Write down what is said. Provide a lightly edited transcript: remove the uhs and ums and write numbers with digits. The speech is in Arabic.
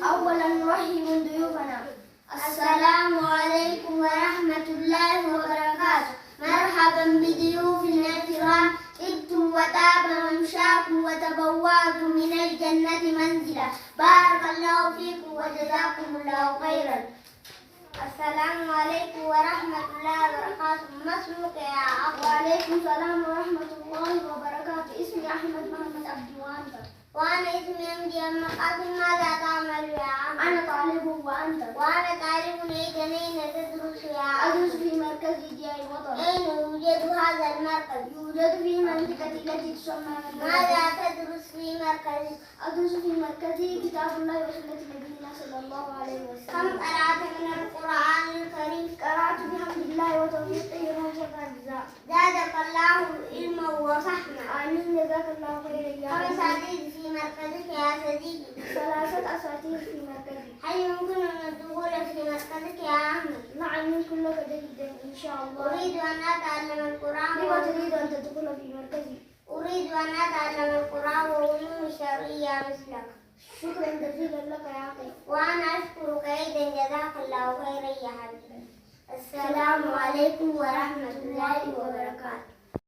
أولا نرحب ضيوفنا. السلام عليكم ورحمة الله وبركاته. مرحبا بضيوفنا الكرام، طبتم وطاب ممشاكم وتبوأتم من الجنة منزلا. بارك الله فيكم وجزاكم الله خيرا. السلام عليكم ورحمة الله وبركاته. ما اسمك يا أخ؟ وعليكم السلام ورحمة الله وبركاته. اسمي أحمد محمد عبد وأنت؟ وأنا اسمي أمجد المقاسم. ماذا تعمل يا عم؟ أنا طالب وأنت؟ وأنا طالب. أين تدرس يا عم؟ أدرس في مركز إحياء الوطن. أين يوجد هذا المركز؟ يوجد في المنطقة التي تسمى ماذا تدرس في مركزك؟ أدرس في مركزي كتاب الله وسنة نبينا صلى الله عليه وسلم. كم قرأت من القرآن الكريم؟ قرأت بحمد الله وتوفيقه وشكر الجزاء. زادك الله علما وفهما. آمين جزاك الله خيرا يا رب. كم أساتذة في مركزك يا صديقي؟ 3 أساتذة في مركزي. هل يمكن أن الدخول في مركزك يا أحمد؟ نعم يمكن لك جدا إن شاء الله. أريد أن أتعلم القرآن. لما تريد أن تدخل في مركزي؟ أريد أن أتعلم القرآن وعلوم الشرعية مثلك. شكرا جزيلا لك يا أخي. وأنا أشكرك أيضا جزاك الله خيرا يا حبيبي. السلام عليكم ورحمة الله وبركاته.